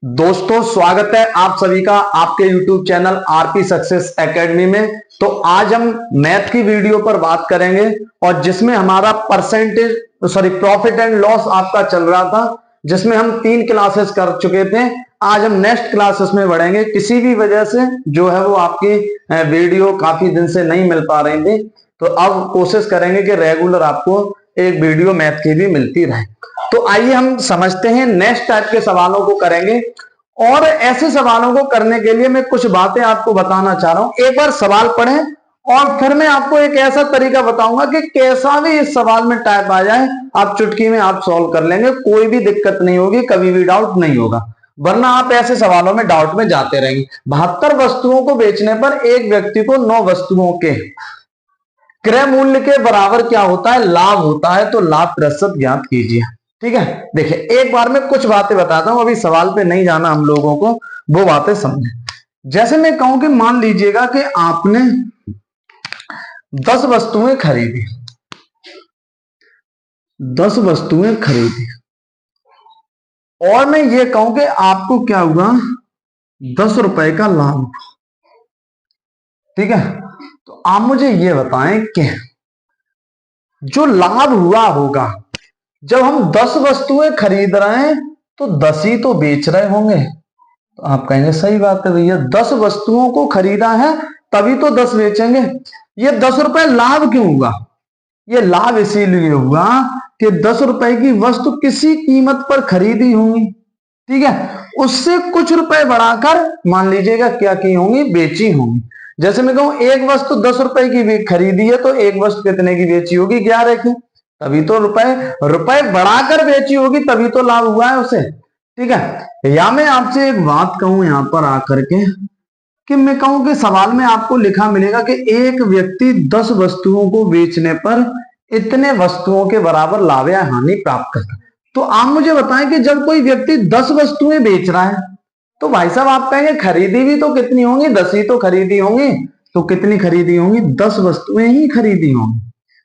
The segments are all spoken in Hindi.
दोस्तों स्वागत है आप सभी का आपके YouTube channel RP success academy में। तो आज हम मैथ की वीडियो पर बात करेंगे और जिसमें हमारा प्रॉफिट एंड लॉस आपका चल रहा था, जिसमें हम 3 क्लासेस कर चुके थे। आज हम नेक्स्ट क्लासेस में बढ़ेंगे। किसी भी वजह से जो है वो आपकी वीडियो काफी दिन से नहीं मिल पा रही थी, तो अब कोशिश करेंगे कि रेगुलर आपको एक वीडियो मैथ की भी मिलती रहे। तो आइए हम समझते हैं, नेक्स्ट टाइप के सवालों को करेंगे। और ऐसे सवालों को करने के लिए मैं कुछ बातें आपको बताना चाह रहा हूं। एक बार सवाल पढ़ें और फिर मैं आपको एक ऐसा तरीका बताऊंगा कि कैसा भी इस सवाल में टाइप आ जाए, आप चुटकी में आप सॉल्व कर लेंगे, कोई भी दिक्कत नहीं होगी, कभी भी डाउट नहीं होगा। वरना आप ऐसे सवालों में डाउट में जाते रहेंगे। 72 वस्तुओं को बेचने पर एक व्यक्ति को 9 वस्तुओं के क्रय मूल्य के बराबर क्या होता है? लाभ होता है। तो लाभ प्रतिशत ज्ञात कीजिए। ठीक है, देखिए एक बार मैं कुछ बातें बताता हूं, अभी सवाल पे नहीं जाना हम लोगों को, वो बातें समझे। जैसे मैं कहूं कि मान लीजिएगा कि आपने 10 वस्तुएं खरीदी, 10 वस्तुएं खरीदी और मैं ये कहूं कि आपको क्या हुआ, 10 रुपए का लाभ। ठीक है, तो आप मुझे ये बताएं कि जो लाभ हुआ होगा, जब हम 10 वस्तुएं खरीद रहे हैं तो 10 ही तो बेच रहे होंगे। तो आप कहेंगे सही बात है भैया, 10 वस्तुओं को खरीदा है तभी तो 10 बेचेंगे। ये 10 रुपए लाभ क्यों हुआ? ये लाभ इसीलिए हुआ कि 10 रुपए की वस्तु किसी कीमत पर खरीदी होंगी, ठीक है, उससे कुछ रुपए बढ़ाकर मान लीजिएगा क्या की होंगी, बेची होंगी। जैसे मैं कहूं एक वस्तु 10 रुपए की खरीदी है तो एक वस्तु कितने की बेची होगी? 11 की। तभी तो रुपए बढ़ाकर बेची होगी, तभी तो लाभ हुआ है उसे। ठीक है, या मैं आपसे एक बात कहूं यहां पर आकर के कि मैं कहूं कि सवाल में आपको लिखा मिलेगा कि एक व्यक्ति 10 वस्तुओं को बेचने पर इतने वस्तुओं के बराबर लाभ या हानि प्राप्त करता है। तो आप मुझे बताएं कि जब कोई व्यक्ति 10 वस्तुएं बेच रहा है तो भाई साहब आप कहेंगे खरीदी भी तो कितनी होंगी? 10 ही तो खरीदी होंगी। तो कितनी खरीदी होंगी? 10 वस्तुएं ही खरीदी होंगी।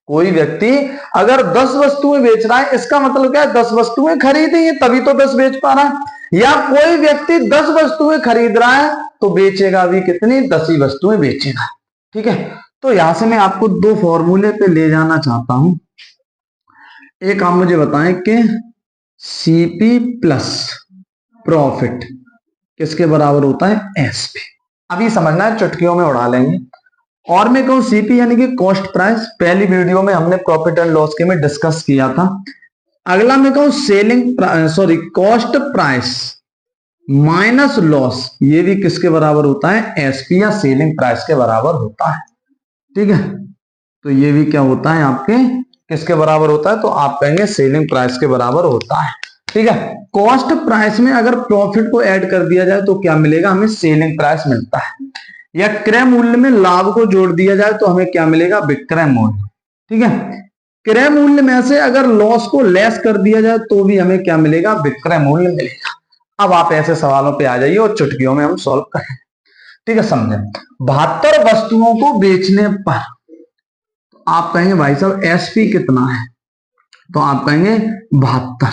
कोई व्यक्ति अगर 10 वस्तुएं बेच रहा है, इसका मतलब क्या है? 10 वस्तुएं खरीदी है तभी तो 10 बेच पा रहा है। या कोई व्यक्ति 10 वस्तुएं खरीद रहा है तो बेचेगा भी कितनी? 10 ही वस्तुएं बेचेगा। ठीक है, तो यहां से मैं आपको 2 फॉर्मूले पे ले जाना चाहता हूं। एक आप मुझे बताएं कि सीपी प्लस प्रॉफिट किसके बराबर होता है? एसपी। अभी समझना है, चुटकियों में उड़ा लेंगे। और मैं कहूं सीपी यानी कि कॉस्ट प्राइस, पहली वीडियो में हमने प्रॉफिट एंड लॉस के में डिस्कस किया था। अगला मैं कहूं कॉस्ट प्राइस माइनस लॉस, ये भी किसके बराबर होता है? एसपी या सेलिंग प्राइस के बराबर होता है। ठीक है, तो ये भी क्या होता है आपके, किसके बराबर होता है? तो आप कहेंगे सेलिंग प्राइस के बराबर होता है। ठीक है, कॉस्ट प्राइस में अगर प्रॉफिट को ऐड कर दिया जाए तो क्या मिलेगा? हमें सेलिंग प्राइस मिलता है। या क्रय मूल्य में लाभ को जोड़ दिया जाए तो हमें क्या मिलेगा? विक्रय मूल्य। ठीक है, क्रय मूल्य में से अगर लॉस को लेस कर दिया जाए तो भी हमें क्या मिलेगा? विक्रय मूल्य मिलेगा। अब आप ऐसे सवालों पे आ जाइए और चुटकियों में हम सॉल्व करें। ठीक है, समझे। 72 वस्तुओं को बेचने पर आप कहेंगे भाई साहब एसपी कितना है? तो आप कहेंगे 72।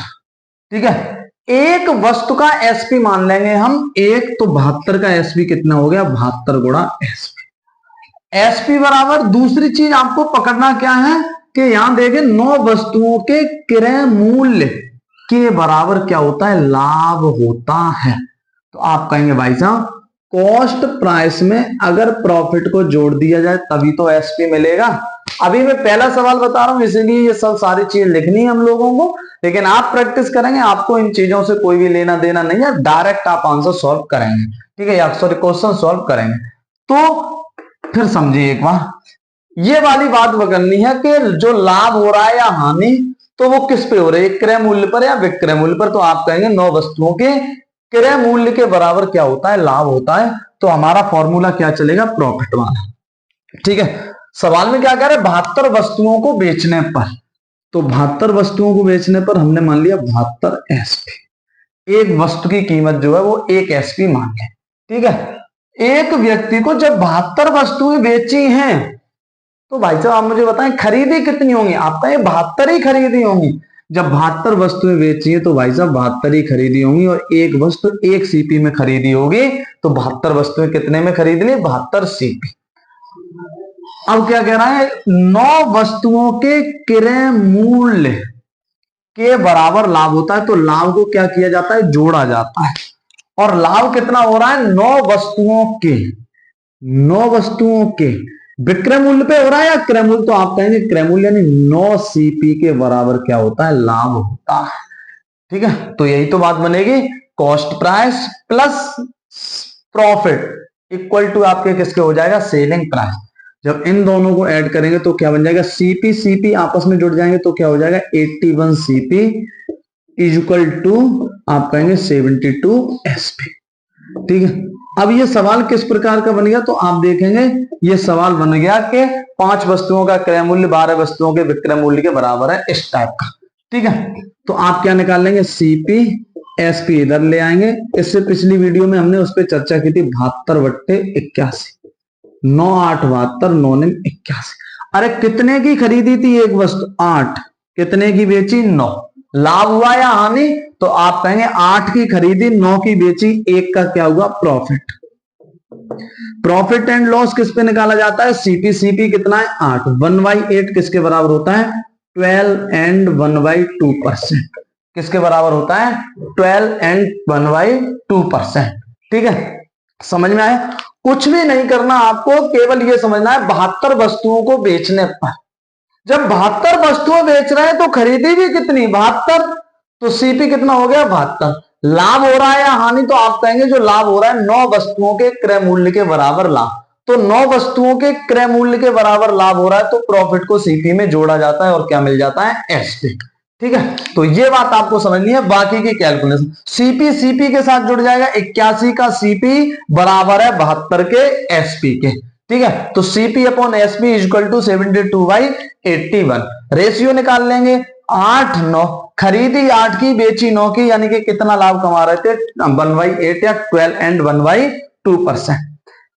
ठीक है, एक वस्तु का एसपी मान लेंगे हम एक, तो 72 का एसपी कितना हो गया? 72 गुणा एसपी। एसपी बराबर दूसरी चीज आपको पकड़ना क्या है कि यहां देखें 9 वस्तुओं के क्रय मूल्य के बराबर क्या होता है? लाभ होता है। तो आप कहेंगे भाई साहब कॉस्ट प्राइस में अगर प्रॉफिट को जोड़ दिया जाए तभी तो एसपी मिलेगा। अभी मैं पहला सवाल बता रहा हूं, इसलिए ये सब सारी चीजें लिखनी है हम लोगों को, लेकिन आप प्रैक्टिस करेंगे, आपको इन चीजों से कोई भी लेना देना नहीं है, डायरेक्ट आप आंसर सॉल्व करेंगे। ठीक है, या क्वेश्चन सॉल्व करेंगे। तो फिर समझिए एक बार, ये वाली बात बदलनी है कि जो लाभ हो रहा है या हानि, तो वो किस पे हो रही है? क्रय मूल्य पर या विक्रय मूल्य पर? तो आप कहेंगे 9 वस्तुओं के क्रय मूल्य के बराबर क्या होता है? लाभ होता है। तो हमारा फॉर्मूला क्या चलेगा? प्रॉफिट वाला। ठीक है, सवाल में क्या कह रहे हैं? 72 वस्तुओं को बेचने पर, तो 72 वस्तुओं को बेचने पर हमने मान लिया 72 एसपी। एक वस्तु की कीमत जो है वो 1 एसपी मान है। ठीक है, एक व्यक्ति को जब 72 वस्तुएं बेची हैं तो भाई साहब आप मुझे बताएं खरीदी कितनी होंगी? आप कहें 72 ही खरीदी होंगी। जब 72 वस्तुएं बेची है तो भाई साहब 72 ही खरीदी होंगी, और एक वस्तु 1 सीपी में खरीदी होगी, तो 72 वस्तुएं कितने में खरीद ली? 72 सीपी। अब क्या कह रहा है? 9 वस्तुओं के क्रय मूल्य के बराबर लाभ होता है, तो लाभ को क्या किया जाता है? जोड़ा जाता है। और लाभ कितना हो रहा है? 9 वस्तुओं के विक्रय मूल्य पे हो रहा है या क्रय मूल्य? तो आप कहेंगे क्रय मूल्य यानी 9 सीपी के बराबर क्या होता है? लाभ होता है। ठीक है, तो यही तो बात बनेगी, cost price plus profit equal to आपके किसके हो जाएगा? Selling price. जब इन दोनों को ऐड करेंगे तो क्या बन जाएगा? सीपी सीपी आपस में जुड़ जाएंगे तो क्या हो जाएगा? 81 सीपी इज इक्वल टू आप कहेंगे 72 एसपी। ठीक है, अब ये सवाल किस प्रकार का बन गया? तो आप देखेंगे ये सवाल बन गया कि 5 वस्तुओं का क्रय मूल्य 12 वस्तुओं के विक्रय मूल्य के बराबर है, इस टाइप का। ठीक है, तो आप क्या निकाल लेंगे? सीपी एसपी इधर ले आएंगे। इससे पिछली वीडियो में हमने उस पर चर्चा की थी, 72/81, 9 8 72, 9 9 81। अरे कितने की खरीदी थी एक वस्तु? 8। कितने की बेची? 9। लाभ हुआ या हानि? तो आप कहेंगे 8 की खरीदी, 9 की बेची, 1 का क्या हुआ? प्रॉफिट। प्रॉफिट एंड लॉस किस पे निकाला जाता है? सीपी सीपी कितना है? 8। 1/8 किसके बराबर होता है? 12 एंड 1/2%। किसके बराबर होता है? 12 एंड 1/2%। ठीक है, समझ में आया? कुछ भी नहीं करना आपको, केवल ये समझना है 72 वस्तुओं को बेचने पर, जब 72 वस्तुएं बेच रहे हैं तो खरीदी भी कितनी? 72। तो सीपी कितना हो गया? 72। लाभ हो रहा है या हानि? तो आप कहेंगे जो लाभ हो रहा है 9 वस्तुओं के क्रय मूल्य के बराबर लाभ। तो 9 वस्तुओं के क्रय मूल्य के बराबर लाभ हो रहा है, तो प्रॉफिट को सीपी में जोड़ा जाता है और क्या मिल जाता है? एसपी। ठीक है, तो ये बात आपको समझनी है। बाकी की कैलकुलेशन सीपी सीपी के साथ जुड़ जाएगा। 81 का सीपी बराबर है 72 के एसपी के। ठीक है, तो CP upon SP is equal to 72/81। Ratio निकाल लेंगे, 8 9। खरीदी 8 की, बेची 9 की, यानी कि कितना लाभ कमा रहे थे? 1/8 या 12 एंड 1/2%।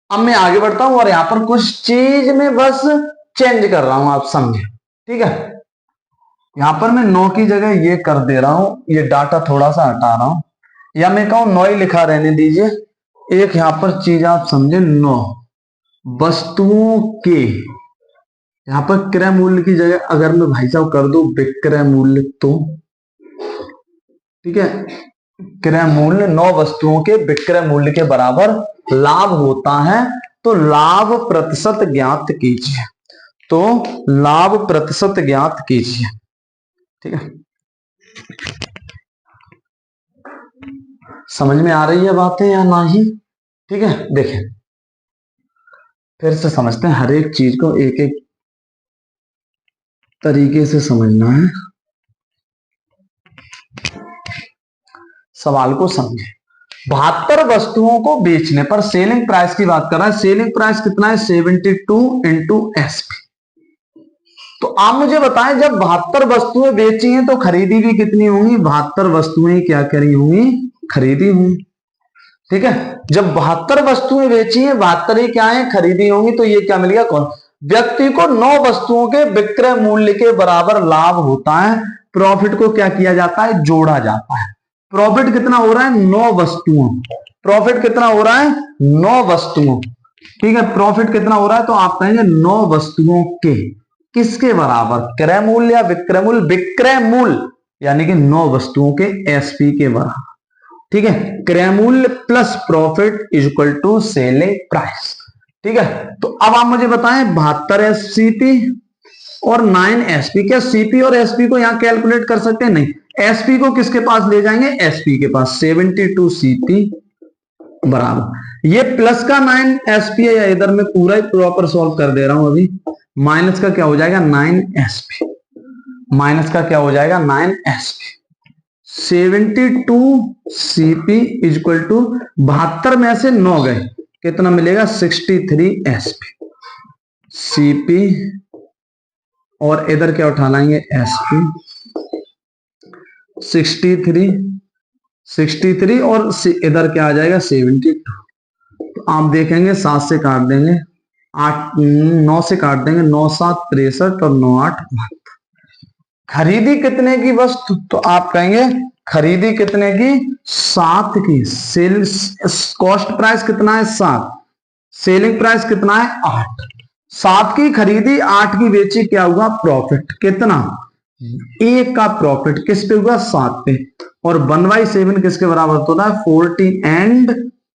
अब मैं आगे बढ़ता हूं और यहां पर कुछ चीज में बस चेंज कर रहा हूं, आप समझे। ठीक है, यहां पर मैं 9 की जगह ये कर दे रहा हूं, ये डाटा थोड़ा सा हटा रहा हूं, या मैं कहूं 9 ही लिखा रहने दीजिए। एक यहां पर चीज आप समझे, 9 वस्तुओं के, यहां पर क्रय मूल्य की जगह अगर मैं भाई साहब कर दूं विक्रय मूल्य, तो ठीक है, क्रय मूल्य 9 वस्तुओं के विक्रय मूल्य के बराबर लाभ होता है, तो लाभ प्रतिशत ज्ञात कीजिए। तो लाभ प्रतिशत ज्ञात कीजिए। ठीक है, समझ में आ रही है बातें या नहीं? ठीक है, देखें फिर से समझते हैं, हर एक चीज को एक एक तरीके से समझना है। सवाल को समझे। 72 वस्तुओं को बेचने पर सेलिंग प्राइस की बात कर रहा है। सेलिंग प्राइस कितना है? 72 इंटू एसपी। तो आप मुझे बताएं, जब 72 वस्तुएं बेची हैं तो खरीदी भी कितनी होंगी? 72 वस्तुएं क्या करी होंगी? खरीदी होंगी। ठीक है, जब 72 वस्तुएं बेची हैं, 72 ही क्या है? खरीदी होंगी। तो ये क्या मिल गया? कौन? व्यक्ति को 9 वस्तुओं के विक्रय मूल्य के बराबर लाभ होता है। प्रॉफिट को क्या किया जाता है? जोड़ा जाता है। प्रॉफिट कितना हो रहा है? 9 वस्तुओं। प्रॉफिट कितना हो रहा है? 9 वस्तुओं। ठीक है, प्रॉफिट कितना हो रहा है? तो आप कहेंगे 9 वस्तुओं के किसके बराबर? क्रय मूल्य या विक्रय मूल्य? विक्रय मूल्य, यानी कि 9 वस्तुओं के एसपी के बराबर। ठीक है, क्रय मूल्य plus profit is equal to selling price. ठीक है, तो अब आप मुझे बताएं 72 एससीपी और 9 एसपी, क्या सीपी और एसपी को यहां कैलकुलेट कर सकते हैं? नहीं, एसपी को किसके पास ले जाएंगे? एसपी के पास। 72 सीपी बराबर, ये प्लस का 9 एसपी है, या इधर मैं पूरा ही प्रॉपर सॉल्व कर दे रहा हूं अभी। माइनस का क्या हो जाएगा? 9 एसपी। माइनस का क्या हो जाएगा? 9 SP. 72 CP is equal to 72 में से 9 गए, कितना मिलेगा? 63 एसपी। सीपी और इधर क्या उठा लाएंगे? एसपी। 63 और इधर क्या आ जाएगा? 72। तो आप देखेंगे 7 से काट देंगे, 8 9 से काट देंगे, 9 7 63 और 9 8 72। खरीदी कितने की वस्तु, तो आप कहेंगे खरीदी कितने की, 7 की। सेल्स कॉस्ट प्राइस कितना है, 7, सेलिंग प्राइस कितना है, 8। 7 की खरीदी, 8 की बेची, क्या हुआ, प्रॉफिट कितना, 1 का प्रॉफिट किस पे हुआ, 7 पे। और 1/7 किसके बराबर होता है, 40 एंड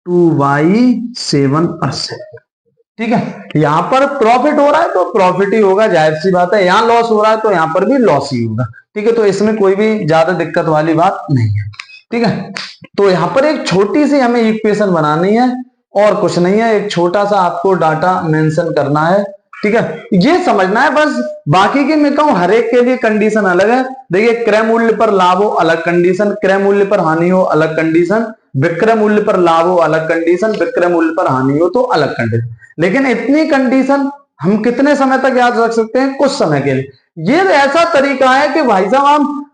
2/7%। ठीक है, यहां पर प्रॉफिट हो रहा है तो प्रॉफिट ही होगा, जाहिर सी बात है। यहां लॉस हो रहा है तो यहां पर भी लॉस ही होगा। ठीक है, तो इसमें कोई भी ज्यादा दिक्कत वाली बात नहीं है। ठीक है, तो यहां पर एक छोटी सी हमें इक्वेशन बनानी है और कुछ नहीं है, एक छोटा सा आपको डाटा मेंशन करना है। ठीक है, ये समझना है बस, बाकी की मैं कहूं हर एक के लिए कंडीशन अलग है। देखिए, क्रय मूल्य पर लाभ हो अलग कंडीशन, क्रय मूल्य पर हानि हो अलग कंडीशन, विक्रय मूल्य पर लाभ हो अलग कंडीशन, विक्रय मूल्य पर हानि हो तो अलग कंडीशन। लेकिन इतनी कंडीशन हम कितने समय तक याद रख सकते हैं, कुछ समय के लिए। ये ऐसा तरीका है कि भाई साहब हम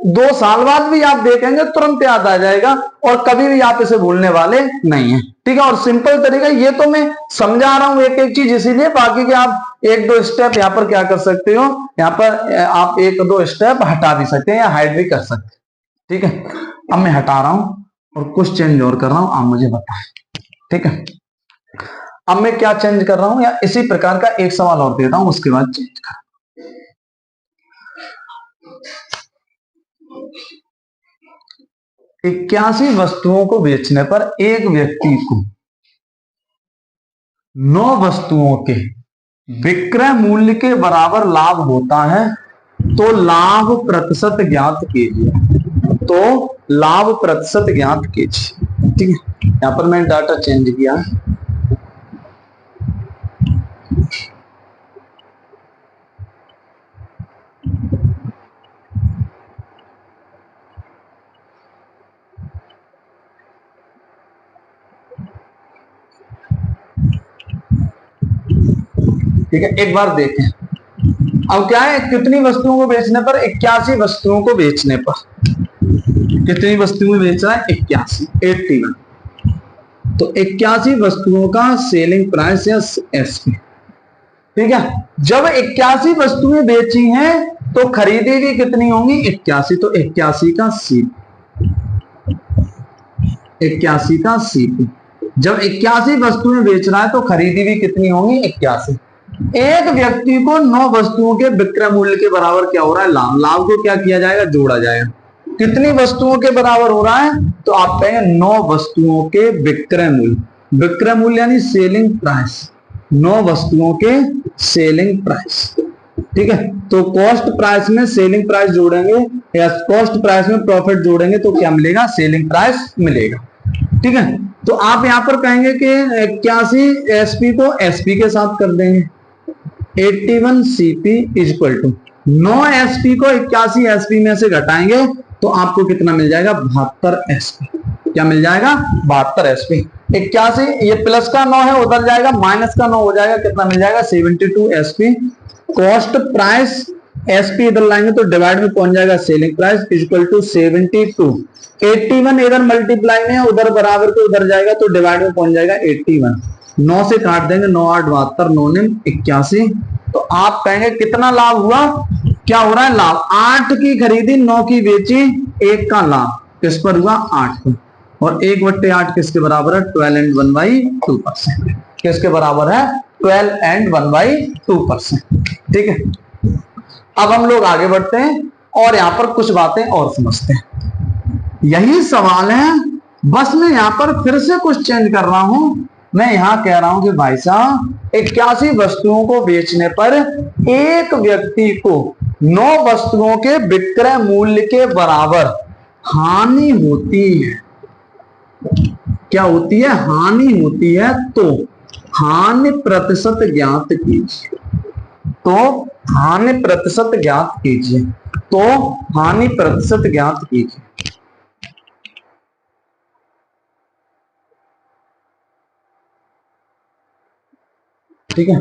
2 साल बाद भी आप देखेंगे तुरंत याद आ जाएगा और कभी भी आप इसे भूलने वाले नहीं है। ठीक है, और सिंपल तरीका, ये तो मैं समझा रहा हूं एक एक चीज, इसीलिए बाकी के आप 1-2 स्टेप यहाँ पर क्या कर सकते हो, यहाँ पर आप 1-2 स्टेप हटा भी सकते हैं या हाइड भी कर सकते हैं। ठीक है, अब मैं हटा रहा हूं और कुछ चेंज और कर रहा हूं, आप मुझे बताएं। ठीक है, अब मैं क्या चेंज कर रहा हूं, या इसी प्रकार का एक सवाल और देता हूं, उसके बाद चेंज कर। 81 वस्तुओं को बेचने पर एक व्यक्ति को 9 वस्तुओं के विक्रय मूल्य के बराबर लाभ होता है, तो लाभ प्रतिशत ज्ञात कीजिए। तो लाभ प्रतिशत ज्ञात कीजिए। ठीक है, यहां पर मैंने डाटा चेंज किया है। ठीक है, एक बार देखें। अब क्या है, कितनी वस्तुओं को बेचने पर, 81 वस्तुओं को बेचने पर, कितनी वस्तुएं बेच रहा है, 81, 81। तो 81 वस्तुओं का सेलिंग प्राइस या एसपी। ठीक है, जब 81 वस्तुएं बेची हैं तो खरीदी भी कितनी होंगी, 81। तो 81 का सी, 81 का सीपी। जब 81 वस्तुएं बेच रहा है तो खरीदी भी कितनी होंगी, 81। एक व्यक्ति को 9 वस्तुओं के विक्रय मूल्य के बराबर क्या हो रहा है, लाभ। लाभ को क्या किया जाएगा, जोड़ा जाएगा। कितनी वस्तुओं के बराबर हो रहा है, तो आप कहेंगे 9 वस्तुओं के विक्रय मूल्य। विक्रय मूल्य यानी सेलिंग प्राइस, 9 वस्तुओं के सेलिंग प्राइस। ठीक है, तो कॉस्ट प्राइस में सेलिंग प्राइस जोड़ेंगे या कॉस्ट प्राइस में प्रॉफिट जोड़ेंगे तो क्या मिलेगा, सेलिंग प्राइस मिलेगा। ठीक है, तो आप यहां पर कहेंगे कि 81 एसपी को एसपी के साथ कर देंगे, 81 सीपी इक्वल टू 9 एसपी को 81 एसपी में से घटाएंगे तो आपको कितना मिल जाएगा, 72 एसपी। क्या मिल जाएगा, 72 एसपी। 81 ये प्लस का 9 है, उधर जाएगा, माइनस का 9 हो जाएगा, कितना मिल जाएगा, 72 एसपी। कॉस्ट प्राइस एसपी इधर लाएंगे तो डिवाइड में पहुंच जाएगा सेलिंग प्राइस इक्वल टू 72। 81 इधर मल्टीप्लाई में, उधर बराबर को उधर जाएगा तो डिवाइड में पहुंच जाएगा 81। 9 से काट देंगे, 9 8 72, 9 9 81। तो आप कहेंगे कितना लाभ हुआ, क्या हो रहा है, लाभ। 8 की खरीदी, 9 की बेची, 1 का लाभ किस पर हुआ, 8 पर। और 1/8 किसके बराबर है, 12 एंड 1/2%। किसके बराबर है, 12 एंड 1/2%। ठीक है, अब हम लोग आगे बढ़ते हैं और यहां पर कुछ बातें और समझते हैं। यही सवाल है, बस मैं यहां पर फिर से कुछ चेंज कर रहा हूं। मैं यहां कह रहा हूं कि भाई साहब 81 वस्तुओं को बेचने पर एक व्यक्ति को 9 वस्तुओं के विक्रय मूल्य के बराबर हानि होती है। क्या होती है, हानि होती है। तो हानि प्रतिशत ज्ञात कीजिए। तो हानि प्रतिशत ज्ञात कीजिए। तो हानि प्रतिशत ज्ञात कीजिए। ठीक है,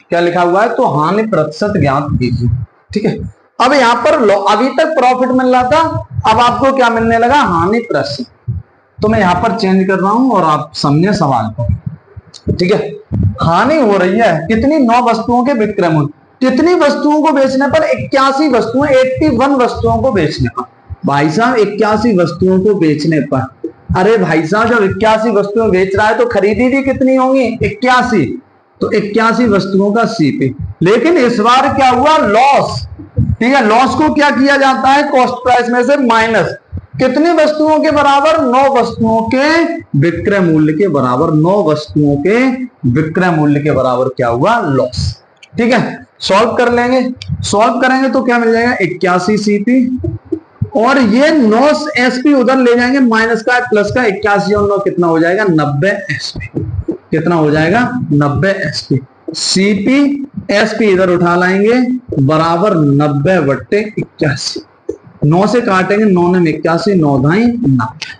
क्या लिखा हुआ है, तो हानि प्रतिशत ज्ञात कीजिए। ठीक है, अब यहां पर अभी तक प्रॉफिट मिल रहा था, अब आपको क्या मिलने लगा, हानि प्रतिशत। तो मैं यहां पर चेंज कर रहा हूं और आप समझे सवाल को। ठीक है, हानि हो रही है कितनी, 9 वस्तुओं के विक्रय मूल्य। कितनी वस्तुओं को बेचने पर? 81 वस्तुएं, 81 वस्तुओं को बेचने पर। भाई साहब 81 वस्तुओं को बेचने पर, अरे भाई साहब जब 81 वस्तुएं बेच रहा है तो खरीदी भी कितनी होंगी? 81, तो 81 वस्तुओं का सीपी। लेकिन इस बार क्या हुआ? लॉस। ठीक है, लॉस को क्या किया जाता है? कॉस्ट प्राइस में से माइनस। कितनी वस्तुओं के बराबर? 9 वस्तुओं के विक्रय मूल्य के बराबर। 9 वस्तुओं के विक्रय मूल्य के बराबर क्या हुआ? लॉस। ठीक है, सॉल्व कर लेंगे। सॉल्व करेंगे तो क्या मिल जाएगा? 81 सीपी, और ये 9 एसपी उधर ले जाएंगे, माइनस का प्लस का, 81 और 9 कितना हो जाएगा? 90 एसपी। कितना हो जाएगा? 90 एसपी। सीपी एसपी इधर उठा लाएंगे, बराबर 90/81। 9 से काटेंगे, 9 ने 81, 9 धाई 90।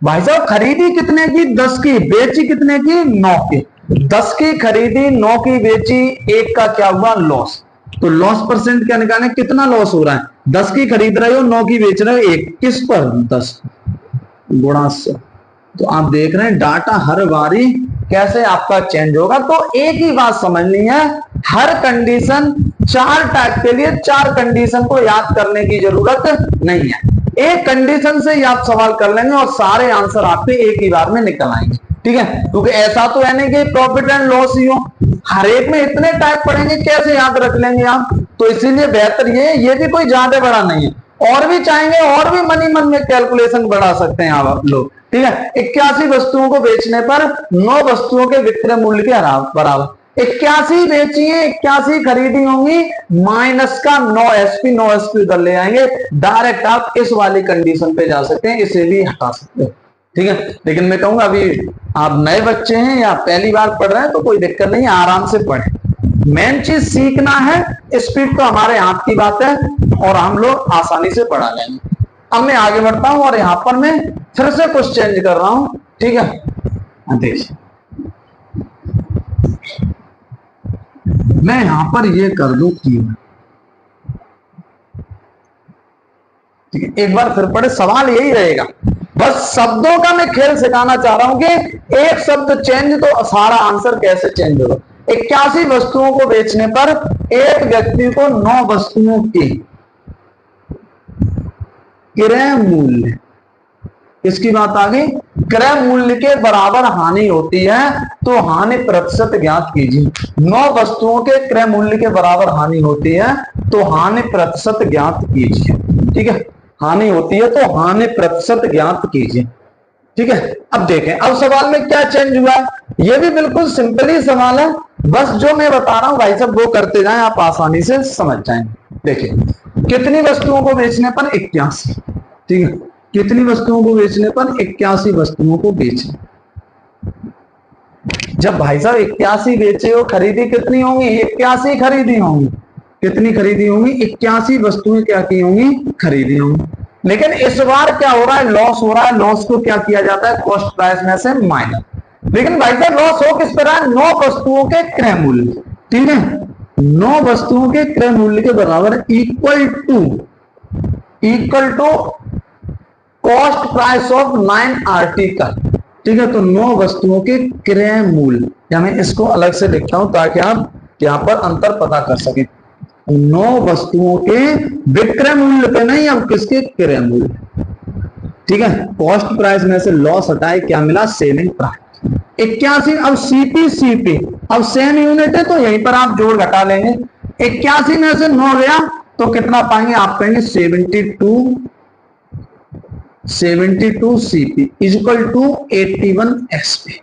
भाई साहब खरीदी कितने की? 10 की। बेची कितने की? 9 की। 10 की खरीदी, 9 की बेची, 1 का क्या हुआ? लॉस। तो लॉस परसेंट क्या निकालें? कितना लॉस हो रहा है? 10 की खरीद रहे हो, 9 की बेच रहे हो, 1 किस पर? 10 गुणा 100। तो आप देख रहे हैं डाटा हर बारी कैसे आपका चेंज होगा। तो एक ही बात समझनी है, हर कंडीशन 4 टाइप के लिए 4 कंडीशन को याद करने की जरूरत नहीं है। एक कंडीशन से ही आप सवाल कर लेंगे और सारे आंसर आपके एक ही बार में निकल आएंगे। ठीक है, क्योंकि ऐसा तो है नहीं कि प्रॉफिट एंड लॉस ही हो, हर एक में इतने टाइप पढ़ेंगे, कैसे याद रख लेंगे आप? तो इसीलिए बेहतर ये भी कोई ज्यादा बड़ा नहीं है। और भी चाहेंगे और भी मन में कैलकुलेशन बढ़ा सकते हैं आप लोग। ठीक है, 81 वस्तुओं को बेचने पर 9 वस्तुओं के विक्रय मूल्य के बराबर। 81 बेची है, 81 खरीदी होंगी, माइनस का 9 एसपी, 9 एसपी उधर ले आएंगे। डायरेक्ट आप इस वाली कंडीशन पे जा सकते हैं, इसे भी हटा सकते हैं। ठीक है, लेकिन मैं कहूंगा अभी आप नए बच्चे हैं या पहली बार पढ़ रहे हैं तो कोई दिक्कत नहीं है, आराम से पढ़ें। मेन चीज सीखना है, स्पीड तो हमारे हाथ की बात है और हम लोग आसानी से पढ़ा लेंगे। अब मैं आगे बढ़ता हूं और यहां पर मैं फिर से कुछ चेंज कर रहा हूं। ठीक है, देखिए मैं यहां पर ये कर दूं कीमत। ठीक है, एक बार फिर पढ़े, सवाल यही रहेगा, बस शब्दों का मैं खेल सिखाना चाह रहा हूं कि एक शब्द चेंज तो सारा आंसर कैसे चेंज होगा। 81 वस्तुओं को बेचने पर एक व्यक्ति को 9 वस्तुओं की क्रय मूल्य, इसकी बात आ गई, क्रय मूल्य के बराबर हानि होती है तो हानि प्रतिशत ज्ञात कीजिए। 9 वस्तुओं के क्रय मूल्य के बराबर हानि होती है तो हानि प्रतिशत ज्ञात कीजिए। ठीक है, हानि होती है तो हानि प्रतिशत ज्ञात कीजिए। ठीक है, अब देखें अब सवाल में क्या चेंज हुआ है। ये भी बिल्कुल सिंपल ही सवाल है, बस जो मैं बता रहा हूं भाई साहब वो करते जाएं, आप आसानी से समझ जाएंगे। देखिए कितनी वस्तुओं को बेचने पर? 81। ठीक है, कितनी वस्तुओं को बेचने पर? 81 वस्तुओं को बेचने। जब भाई साहब 81 बेचे हो, खरीदी कितनी होंगी? 81 खरीदी होंगी। कितनी खरीदी होंगी? 81 वस्तुएं क्या की होंगी? खरीदी होंगी। लेकिन इस बार क्या हो रहा है? लॉस हो रहा है। लॉस को क्या किया जाता है? कॉस्ट प्राइस में से माइनस। लेकिन भाई साहब लॉस हो किस तरह? 9 वस्तुओं के क्रय मूल्य। ठीक है, 9 वस्तुओं के क्रय मूल्य के बराबर equal to cost price of 9 article. ठीक है, तो 9 वस्तुओं के क्रय मूल्य, या मैं इसको अलग से लिखता हूं ताकि आप यहां पर अंतर पता कर सकें। 9 वस्तुओं के विक्रय मूल्य पे नहीं, अब किसके? क्रय मूल्य। ठीक है, कॉस्ट प्राइस में से लॉस हटाए, क्या मिला? Selling price. 81, अब सीपी, अब सेम यूनिट है तो यहीं पर आप जोड़ घटा लेंगे। 81 में से 9 गया तो कितना पाएंगे? आप कहेंगे 72 CP is equal to 81 SP.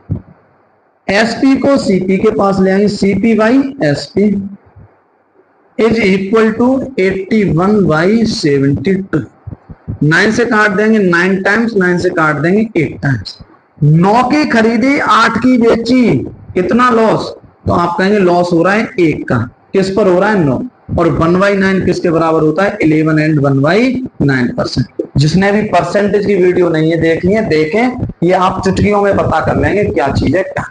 SP को सीपी के पास ले आएंगे, CP by SP is equal to 81 by 72। 9 से काट देंगे 9 टाइम्स, 9 से काट देंगे 8 टाइम्स। 9 की खरीदी, 8 की बेची, कितना लॉस? तो आप कहेंगे लॉस हो रहा है 1 का। किस पर हो रहा है? 9। और 1/9 किसके बराबर होता है? 11 एंड 1/9%। जिसने भी परसेंटेज की वीडियो नहीं है देखनी है, देखें, ये आप चुटकियों में पता कर लेंगे क्या चीज है क्या।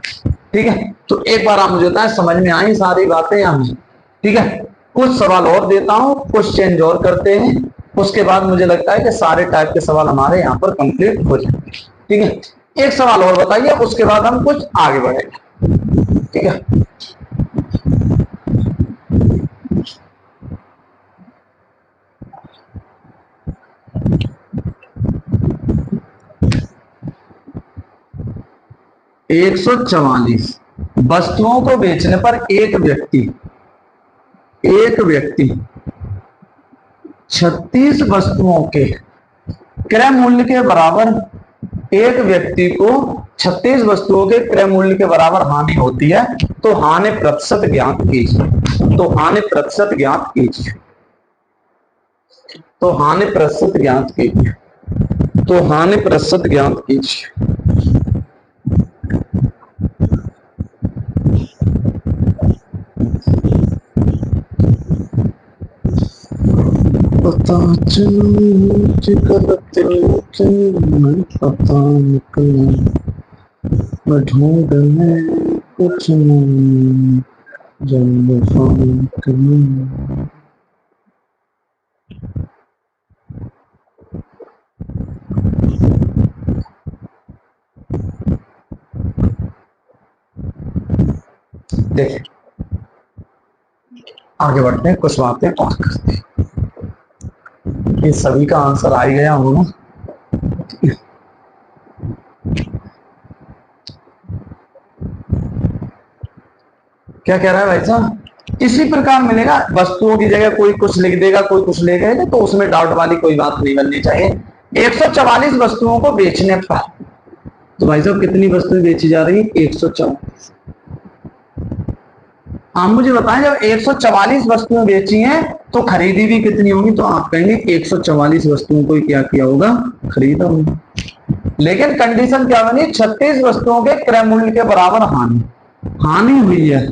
ठीक है, तो एक बार आप मुझे बताएं समझ में आई सारी बातें या नहीं? ठीक है, कुछ सवाल और देता हूं, कुछ चेंज और करते हैं, उसके बाद मुझे लगता है कि सारे टाइप के सवाल हमारे यहाँ पर कंप्लीट हो जाएंगे। ठीक है, एक सवाल और बताइए, उसके बाद हम कुछ आगे बढ़ेंगे। ठीक है, 144 वस्तुओं को बेचने पर एक व्यक्ति 36 वस्तुओं के क्रय मूल्य के बराबर, एक व्यक्ति को 36 वस्तुओं के क्रय मूल्य के बराबर हानि होती है, तो हानि प्रतिशत ज्ञात कीजिए। तो हानि प्रतिशत ज्ञात कीजिए। तो हानि प्रतिशत ज्ञात कीजिए। तो हानि प्रतिशत ज्ञात कीजिए। पता पता निकला मैं ढूंढने कुछ नहीं जब देखिए, आगे बढ़ते हैं, कुछ बातें और करते हैं। ये सभी का आंसर आ गया होगा। क्या कह रहा है भाई साहब? इसी प्रकार मिलेगा, वस्तुओं की जगह कोई कुछ लिख देगा, कोई कुछ ले गए, तो उसमें डाउट वाली कोई बात नहीं बननी चाहिए। 144 वस्तुओं को बेचने पर, तो भाई साहब कितनी वस्तुएं बेची जा रही है? 144। आप मुझे बताएं, जब 144 वस्तुएं बेची हैं तो खरीदी भी कितनी होगी? तो आप कहेंगे 144 वस्तुओं को क्या किया होगा? खरीदा होगा। लेकिन कंडीशन क्या बनी? 36 वस्तुओं के क्रय मूल्य के बराबर हानि हुई है।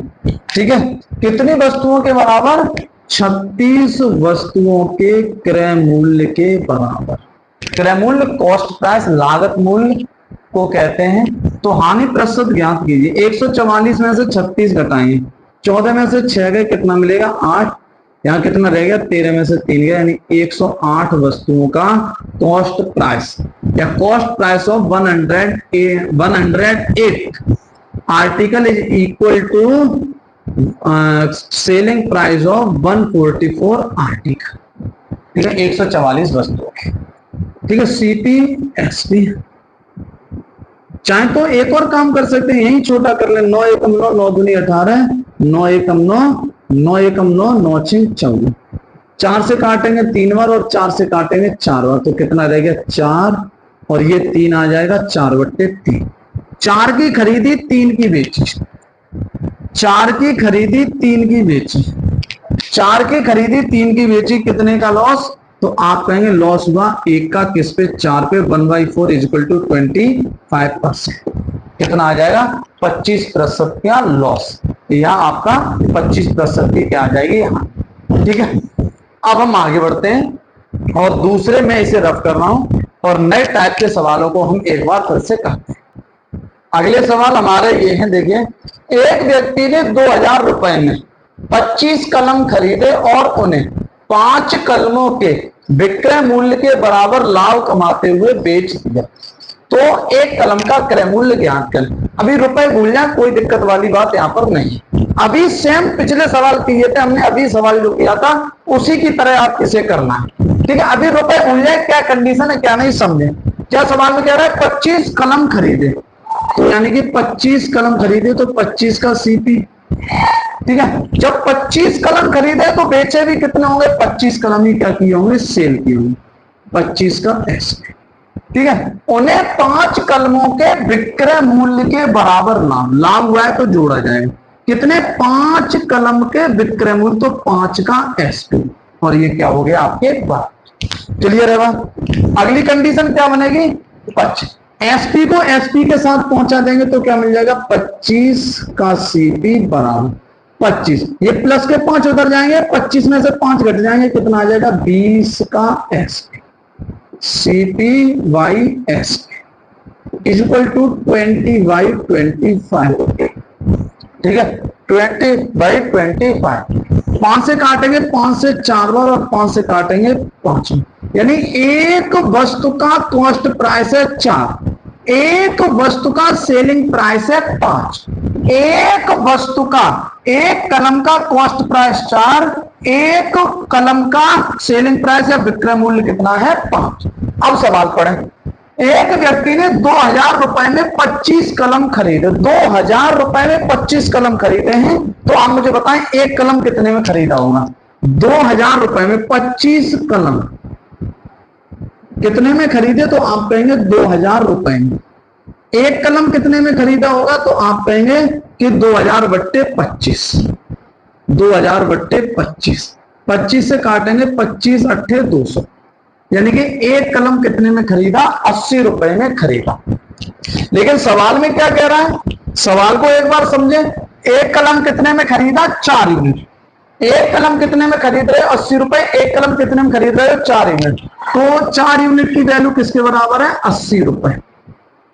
ठीक है, कितनी वस्तुओं के बराबर? 36 वस्तुओं के क्रय मूल्य के बराबर। क्रय मूल्य कॉस्ट प्राइस, लागत मूल्य को कहते हैं। तो हानि प्रतिशत ज्ञात कीजिए। 144 में से 36 घटाएंगे, 14 में से 6 गए, कितना मिलेगा? 8। यहाँ कितना रह गया? 13 में से 3 गया, यानी 108 वस्तुओं का कॉस्ट प्राइस या cost price of 108 article is equal to selling price of 144 article. ठीक है, 144 वस्तुओं के। ठीक है, सीपी एसपी। चाहे तो एक और काम कर सकते हैं, यही छोटा कर ले। 9 एकम 9, 9 दूनी 18, 9 एकम 9, 9 एकम 9, 9 6 14। 4 से काटेंगे 3 बार और 4 से काटेंगे 4 बार, तो कितना रह गया? 4, और ये 3 आ जाएगा 4/3। 4 की खरीदी 3 की बेची, 4 की खरीदी 3 की बेची, 4 की खरीदी 3 की बेची, कितने का लॉस? तो आप कहेंगे लॉस हुआ 1 का किस पे? 4 पे। 1/4 इक्वल टू 25%। कितना आ जाएगा? 25% का लॉस। यहाँ आपका 25% की क्या आ जाएगी यहाँ। ठीक है, अब हम आगे बढ़ते हैं और दूसरे में इसे रफ कर रहा हूं और नए टाइप के सवालों को हम एक बार फिर से करते हैं। अगले सवाल हमारे ये हैं, देखिए, एक व्यक्ति ने 2000 रुपए में 25 कलम खरीदे और उन्हें 5 कलमों के विक्रय मूल्य के बराबर लाभ कमाते हुए बेच दिया, तो एक कलम का क्रय मूल्य ज्ञात करें। अभी रुपए भूल जाए, कोई दिक्कत वाली बात यहाँ पर नहीं। अभी सेम पिछले सवाल किए थे हमने, अभी सवाल जो किया था उसी की तरह आप इसे करना है। ठीक है, अभी रुपए भूल जाए, क्या कंडीशन है क्या नहीं समझे। क्या सवाल में कह रहा है? 25 कलम खरीदे, तो यानी कि 25 कलम खरीदे तो 25 का सीपी। ठीक है, जब 25 कलम खरीदे तो बेचे भी कितने होंगे? 25 कलम ही क्या किए होंगे? सेल किए होंगे। 25 का एसपी। ठीक है, उन्हें 5 कलमों के विक्रय मूल्य के बराबर लाभ हुआ है तो जोड़ा जाएगा। कितने? 5 कलम के विक्रय मूल्य, तो 5 का एसपी, और ये क्या हो गया आपके बात। क्लियर है बात? अगली कंडीशन क्या बनेगी? 25 एसपी को एसपी के साथ पहुंचा देंगे तो क्या मिल जाएगा? 25 का सीपी बराबर 25, ये प्लस के 5 उधर जाएंगे, 25 में से 5 घट जाएंगे, कितना आ जाएगा? 20 का SP. CP by SP is equal to 20/25। ठीक है, 20/25। 5 से काटेंगे 5 से 4 बार और 5 से काटेंगे 5, यानी एक वस्तु का कॉस्ट प्राइस है 4, एक वस्तु का सेलिंग प्राइस है 5, एक वस्तु का, एक कलम का कॉस्ट प्राइस 4, एक कलम का सेलिंग प्राइस या विक्रय मूल्य कितना है? 5। अब सवाल पढ़ें, एक व्यक्ति ने 2000 रुपए में 25 कलम खरीदे, 2000 रुपए में 25 कलम खरीदे हैं, तो आप मुझे बताएं एक कलम कितने में खरीदा होगा। 2000 रुपए में 25 कलम कितने में खरीदे, तो आप कहेंगे 2000 रुपए में। एक कलम कितने में खरीदा होगा, तो आप कहेंगे कि 2000 बट्टे 25, 2000 बट्टे 25, 25 से काटेंगे 25 अट्ठे 200, यानी कि एक कलम कितने में खरीदा, 80 रुपए में खरीदा। लेकिन सवाल में क्या कह रहा है, सवाल को एक बार समझे। एक कलम कितने में खरीदा, 4 यूनिट। एक कलम कितने में खरीद रहे हो, 80 रुपए। एक कलम कितने में खरीद रहे हो, 4 यूनिट। तो 4 यूनिट की वैल्यू किसके बराबर है, 80 रुपए।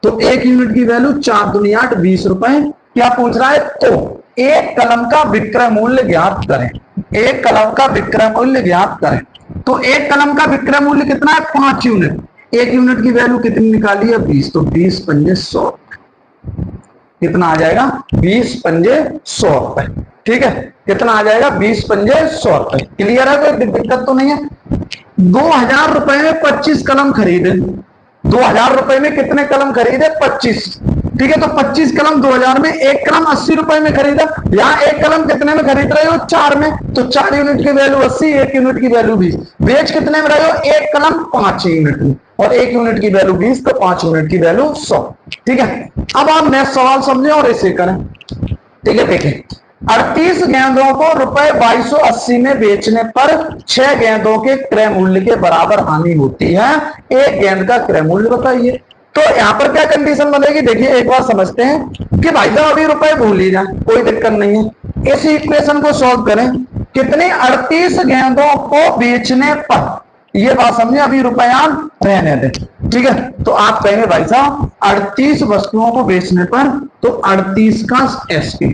तो एक यूनिट की वैल्यू 4 दूनी 8, 20 रुपए। क्या पूछ रहा है, तो एक कलम का विक्रय मूल्य ज्ञात करें। एक कलम का विक्रय मूल्य ज्ञात करें। तो एक कलम का विक्रय मूल्य कितना है, 5 यूनिट। एक यूनिट की वैल्यू कितनी निकाली है, 20। तो 20 पंजे 100, कितना आ जाएगा, 20 पंजे 100 रुपए। ठीक है, कितना आ जाएगा, 20 पंजे 100 रुपए। क्लियर है, कोई दिक्कत तो नहीं है। 2000 रुपए में 25 कलम खरीदे, 2000 रुपए में कितने कलम खरीदे, 25। ठीक है, तो 25 कलम 2000 में, एक कलम 80 रुपए में खरीदा। यहाँ एक कलम कितने में खरीद रहे हो, 4 में। तो 4 यूनिट की वैल्यू 80, एक यूनिट की वैल्यू 20। बेच कितने में रहे हो, एक कलम 5 यूनिट में, और एक यूनिट की वैल्यू 20, तो 5 यूनिट की वैल्यू 100। ठीक है, अब आप नेक्स्ट सवाल समझे और इसे करें। ठीक है, देखें, 38 गेंदों को रुपए 2280 में बेचने पर 6 गेंदों के क्रय मूल्य के बराबर हानि होती है। एक गेंद का क्रय मूल्य बताइए। तो यहां पर क्या कंडीशन बनेगी, देखिए एक बार समझते हैं कि भाई साहब अभी रुपए भूल ही जाए, कोई दिक्कत नहीं है। इस इक्वेशन को सॉल्व करें। कितने, 38 गेंदों को बेचने पर, ये बात समझे, अभी रुपया रहने दें। ठीक है, तो आप कहेंगे भाई साहब 38 वस्तुओं को बेचने पर, तो 38 का एसपी,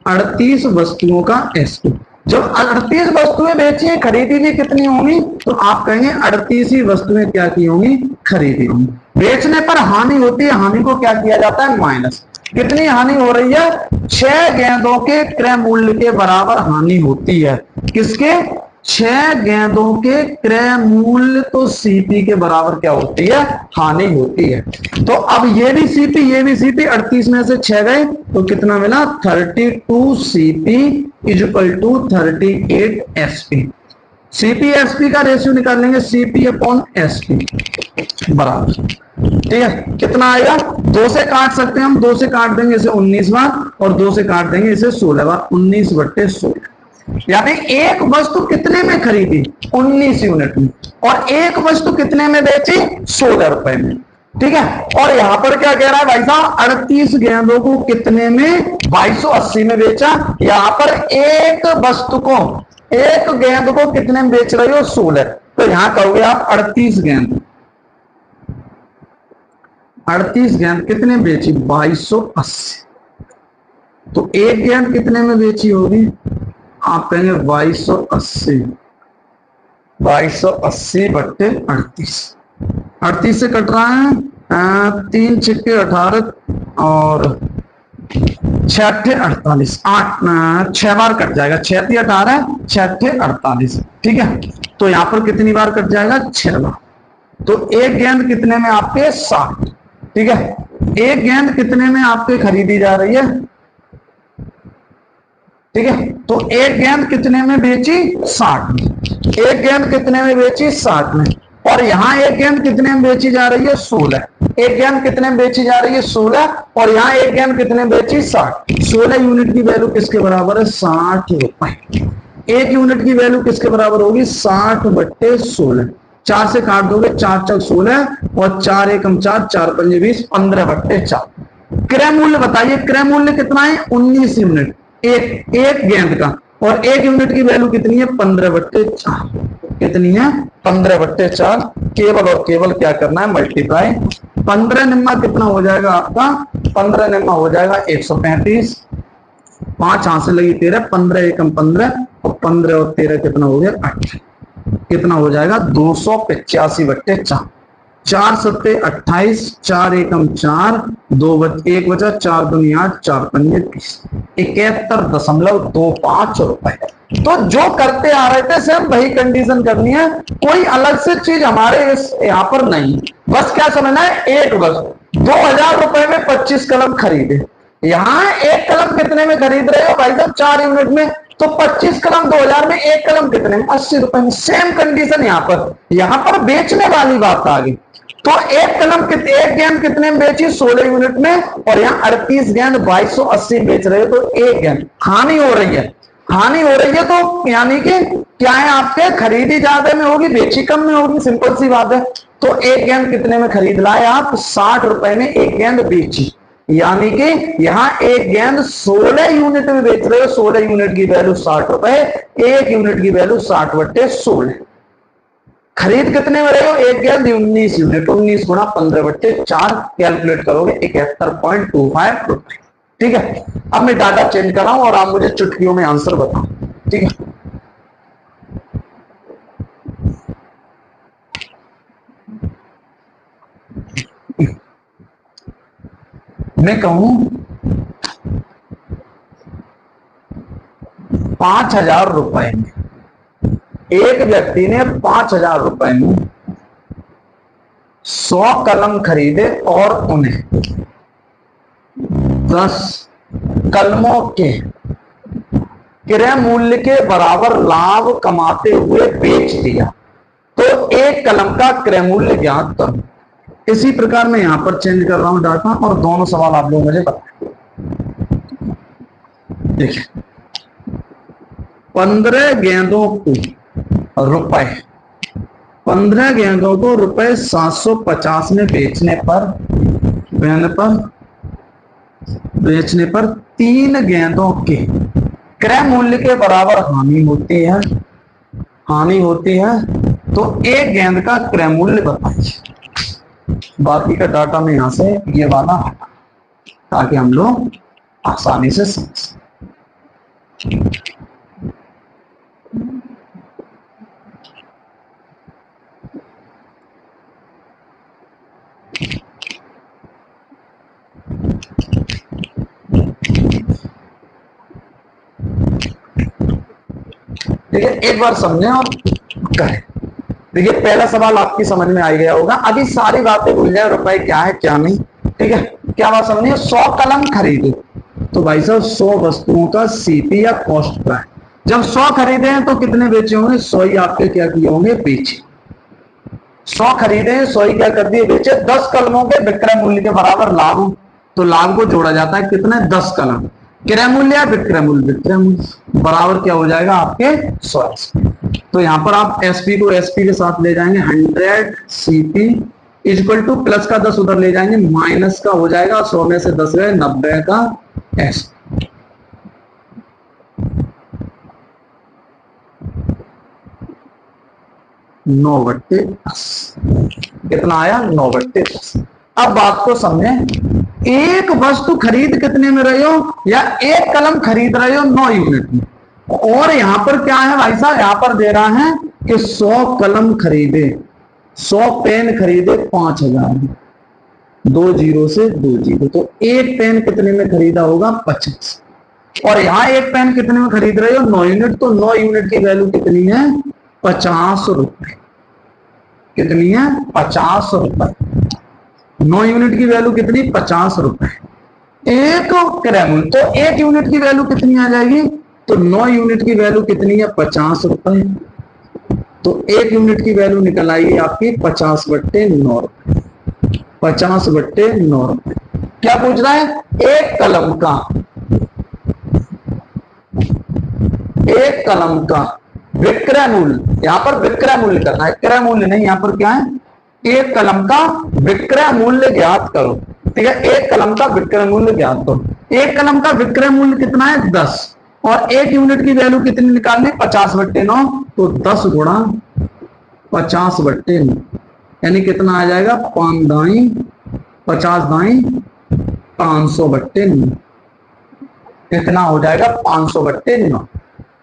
38 वस्तुओं का एसपी। जब 38 वस्तुएं बेची, खरीदी भी कितनी होंगी, तो आप कहेंगे 38 ही वस्तुएं क्या की होंगी, खरीदी होंगी। बेचने पर हानि होती है, हानि को क्या किया जाता है, माइनस। कितनी हानि हो रही है, 6 गेंदों के क्रय मूल्य के बराबर हानि होती है। किसके, 6 गेंदों के क्रय मूल्य, तो सीपी के बराबर क्या होती है, हानि होती है। तो अब ये भी सीपी, ये भी सीपी, 38 में से 6 गए, तो कितना मिला, 32 CP is equal to 38 SP. CP SP का रेशियो निकाल लेंगे, सीपी अपॉन एसपी बराबर, ठीक है, कितना आएगा, 2 से काट सकते हैं हम, 2 से काट देंगे इसे 19 बार, और 2 से काट देंगे इसे 16 बार, 19 बट्टे 16। यानी एक वस्तु कितने में खरीदी, 19 यूनिट में, और एक वस्तु कितने में बेची, 16 रुपए में। ठीक है, और यहां पर क्या कह रहा है भाई साहब, 38 गेंदों को कितने में, 2280 में बेचा। यहां पर एक वस्तु को, एक गेंद को कितने में बेच रहे हो, 16। तो यहां कहोगे आप 38 गेंद, 38 गेंद कितने बेची, 2280। तो एक गेंद कितने में बेची होगी, आप कहेंगे 2280, 2280 बट्टे 38। 38 से कट रहा है, 3 छिक्के 18 और 6 अट्ठे 48, 6 बार कट जाएगा, 6 × 18, 6 अट्ठे 48। ठीक है, तो यहां पर कितनी बार कट जाएगा, 6 बार। तो एक गेंद कितने में आपके, 60। ठीक है, एक गेंद कितने में आपके खरीदी जा रही है, ठीक है, तो एक गेंद कितने में बेची, 60 में। एक गेंद कितने में बेची, 60 में। और यहां एक गेंद कितने में बेची जा रही है, 16। एक गेंद कितने में बेची जा रही है, 16, और यहाँ एक गेंद कितने में बेची, 60। 16 यूनिट की वैल्यू किसके बराबर है, 60 रुपए। एक यूनिट की वैल्यू किसके बराबर होगी, 60 बट्टे 16। 4 से काट दोगे, 4 × 16, और 4 × 1 = 4, 4 × 5 = 20, 15 बट्टे 4। क्रय मूल्य बताइए, क्रय मूल्य कितना है, 19 यूनिट एक गेंद का, और एक यूनिट की वैल्यू कितनी है, 15 बट्टे 4। कितनी है, 15 बट्टे 4। केवल और केवल क्या करना है, मल्टीप्लाई। 15 निम्मा कितना हो जाएगा आपका, 15 निम्मा हो जाएगा 135। 5 हाथ से लगी 13, 15 एकम 15, और 15 और 13 कितना हो गया, 8। कितना हो जाएगा, 285 बट्टे 4। 4 सत्ते 28, 4 एकम 4, 1 बचा, 4 दूनी 8, 4 पंजे 30, 71.25 रुपए। तो जो करते आ रहे थे सेम वही कंडीशन करनी है, कोई अलग से चीज हमारे इस यहाँ पर नहीं। बस क्या समझना है, एक बस 2000 रुपए में 25 कलम खरीदे। यहाँ एक कलम कितने में खरीद रहे हो भाई साहब, 4 यूनिट में, तो 25 कलम 2000 में, एक कलम कितने में, 80 रुपए में। सेम कंडीशन यहाँ पर बेचने वाली बात आ गई। तो एक कलम एक गेंद कितने में बेची, 16 यूनिट में, और यहाँ 38 गेंद 2280 बेच रहे हो, तो एक गेंद हानि हो रही है। हानि हो रही है तो यानी कि क्या है, आपके खरीदी ज्यादा में होगी, बेची कम में होगी, सिंपल सी बात है। तो एक गेंद कितने में खरीद लाए आप, 60 रुपए में एक गेंद बेची, यानी कि यहाँ एक गेंद 16 यूनिट में बेच रहे हो। 16 यूनिट की वैल्यू 60 रुपए, एक यूनिट की वैल्यू 60/16। खरीद कितने में रहे हो, एक गेंद 19 यूनिट, 19 गुणा 15/4 कैलकुलेट करोगे 71.25 रुपए। ठीक है, अब मैं डाटा चेंज कर रहा हूं और आप मुझे चुटकियों में आंसर बताओ। ठीक है, मैं कहूं 5000 रुपए में, एक व्यक्ति ने 5000 रुपए में 100 कलम खरीदे और उन्हें 10 कलमों के क्रय मूल्य के बराबर लाभ कमाते हुए बेच दिया, तो एक कलम का क्रय मूल्य ज्ञात करो। इसी प्रकार मैं यहां पर चेंज कर रहा हूं डाटा, और दोनों सवाल आप लोग मुझे बताएं। देखिए, 15 गेंदों को रुपए 15 गेंदों को रुपए 750 में बेचने पर 3 गेंदों के क्रय मूल्य के बराबर हानि होती है, तो एक गेंद का क्रय मूल्य बताइए। बाकी का डाटा में यहां से ये वाला हटा, ताकि हम लोग आसानी से समझ। देखिए, एक बार समझें और करें। देखिए, पहला सवाल आपकी समझ में आ गया होगा, अभी सारी बातें भूल जाए, रुपए क्या है क्या नहीं। ठीक है, क्या बात समझिए, 100 कलम खरीदे, तो भाई साहब 100 वस्तुओं का सीपी या कॉस्ट प्राइस। जब 100 खरीदे हैं तो कितने बेचे होंगे, 100 ही आपके क्या किए होंगे, बेचे। 100 खरीदे हैं, 100 ही क्या कर दिए, बेचे। 10 कलमों के विक्रय मूल्य के बराबर लाभ, तो लाभ को जोड़ा जाता है कितने, 10 कलम। क्रय मूल्य या विक्रय मूल्य बराबर क्या हो जाएगा आपके 100। तो यहां पर आप एसपी को एसपी के साथ ले जाएंगे, 100 सीपी इक्वल टू प्लस का 10 उधर ले जाएंगे, माइनस का हो जाएगा 100 में से 10 गए, 90 का एस। नौ बट्टे 10 कितना आया, 9/10। अब बात को समझें, एक वस्तु खरीद कितने में रहे हो, या एक कलम खरीद रहे हो 9 यूनिट में, और यहां पर क्या है भाई साहब, यहां पर दे रहा है कि 100 कलम खरीदे, 100 पेन खरीदे 5000 में, 2 जीरो से 2 जीरो, तो एक पेन कितने में खरीदा होगा, 50। और यहां एक पेन कितने में खरीद रहे हो, 9 यूनिट, तो 9 यूनिट की वैल्यू कितनी है, 50 रुपए। कितनी है, 50 रुपए। 9 यूनिट की वैल्यू कितनी, 50 रुपए। एक क्रय मूल्य, तो एक यूनिट की वैल्यू कितनी आ जाएगी, तो 9 यूनिट की वैल्यू कितनी है, 50 रुपए। तो एक यूनिट की वैल्यू निकल आएगी आपकी 50/9 रुपए। 50/9 रुपए। क्या पूछ रहा है, एक कलम का विक्रय मूल्य, यहां पर विक्रय मूल्य करना है, क्रय मूल्य नहीं, यहां पर क्या है, एक कलम का विक्रय मूल्य ज्ञात करो। ठीक है, एक कलम का विक्रय मूल्य ज्ञात करो। एक कलम का विक्रय मूल्य कितना है, 10, और एक यूनिट की वैल्यू कितनी निकालनी, 50/9, तो 10 गुणा 50/9, यानी कितना आ जाएगा, 5 दाई 50 दाई 500/9। कितना हो जाएगा, 500/9।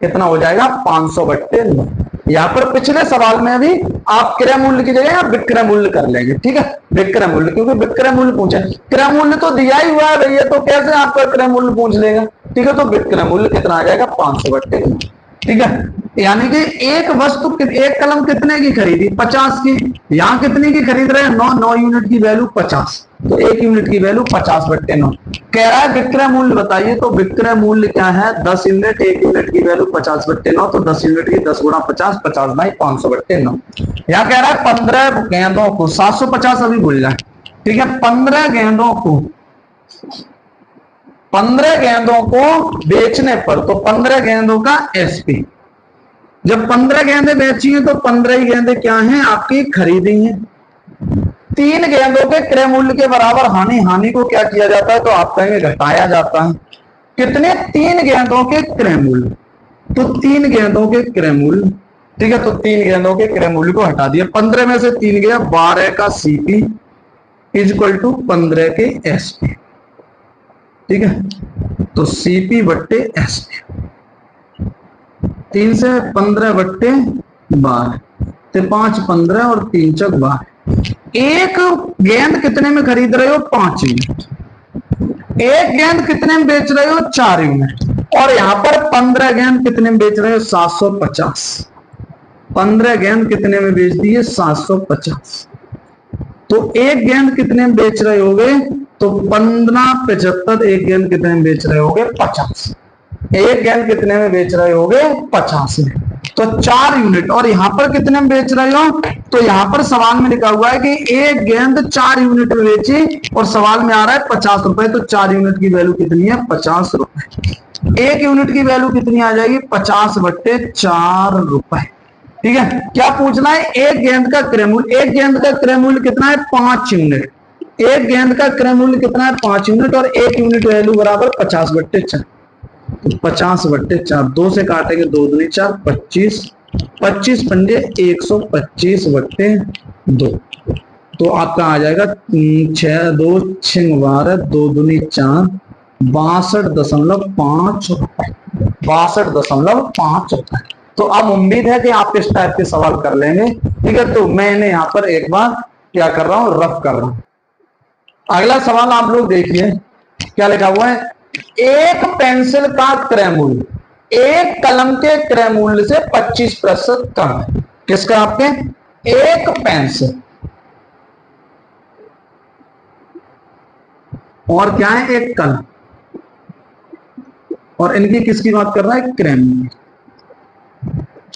कितना हो जाएगा, 500/9। यहाँ पर पिछले सवाल में भी आप क्रय मूल्य की जगह आप विक्रय मूल्य कर लेंगे, ठीक है, विक्रय मूल्य, क्योंकि विक्रय मूल्य पूछे, क्रय मूल्य तो दिया ही हुआ है भैया, तो कैसे आपका क्रय मूल्य पूछ लेगा, ठीक है। तो विक्रय मूल्य कितना आ जाएगा 500/9, ठीक है। यानी कि एक वस्तु, एक कलम कितने की खरीदी 50 की, यहाँ कितने की खरीद रहे हैं 9 यूनिट की वैल्यू 50, तो 1 यूनिट की वैल्यू 50/9 कह रहा है। विक्रय मूल्य बताइए, तो विक्रय मूल्य क्या है 10 यूनिट, 1 यूनिट की वैल्यू 50/9, तो 10 यूनिट की 10 गुणा 50, 50 बाई 500/9। यहाँ कह रहा है 15 गेंदों को 750 अभी भूल जाए, ठीक है, 15 गेंदों को 15 गेंदों को बेचने पर, तो 15 गेंदों का एसपी, जब 15 गेंदे बेची हैं तो 15 ही गेंदे क्या हैं आपकी खरीदी हैं। 3 गेंदों के क्रय मूल्य के बराबर हानि, हानि को क्या किया जाता है, तो आप कहेंगे घटाया जाता है। कितने 3 गेंदों के क्रय मूल्य, तो 3 गेंदों के क्रय मूल्य, ठीक है, तो 3 गेंदों के क्रय मूल्य को हटा दिया, 15 में से 3 गया, 12 का सीपी इज इक्वल टू 15 के एसपी, ठीक है। तो सीपी बट्टे एसपी, 3 से 15/12, तो 5 15 और 3 चौक 12। एक गेंद कितने में खरीद रहे हो 5 यूनिट, एक गेंद कितने में बेच रहे हो 4 यूनिट, और यहां पर 15 गेंद कितने में बेच रहे हो 750, 15 गेंद कितने में बेच दी है 750, तो एक गेंद कितने में बेच रहे होगे, तो 15 75, एक गेंद कितने में बेच रहे होगे 50, एक गेंद कितने में बेच रहे होगे 50 में, तो 4 यूनिट, और यहां पर कितने में बेच रहे हो, तो यहां पर सवाल में लिखा हुआ है कि एक गेंद 4 यूनिट में बेची, और सवाल में आ रहा है 50 रुपए, तो 4 यूनिट की वैल्यू कितनी है 50 रुपए, एक यूनिट की वैल्यू कितनी आ जाएगी 50/4 रुपए, ठीक है। क्या पूछना है, एक गेंद का क्रय मूल्य, एक गेंद का क्रय मूल्य कितना है 5 यूनिट, एक गेंद का क्रय मूल्य कितना है 5 यूनिट, और एक यूनिट वैल्यू बराबर 50/4, 50/4, 2 से काटेंगे 2 दूनी 4, 25, 25 पंजे 125/2, तो आपका आ जाएगा 6 2 6 12, 2 दूनी 4, 62.5 रुपए, 62.5 रुपए। तो अब उम्मीद है कि आप इस टाइप के सवाल कर लेंगे, ठीक है। तो मैंने यहाँ पर एक बार क्या कर रहा हूँ, रफ कर रहा हूं। अगला सवाल आप लोग देखिए, क्या लिखा हुआ है, एक पेंसिल का क्रय मूल्य एक कलम के क्रय मूल्य से 25% कम है। किसका, आपके एक पेंसिल, और क्या है एक कलम, और इनकी किसकी बात कर रहा है, क्रय मूल्य।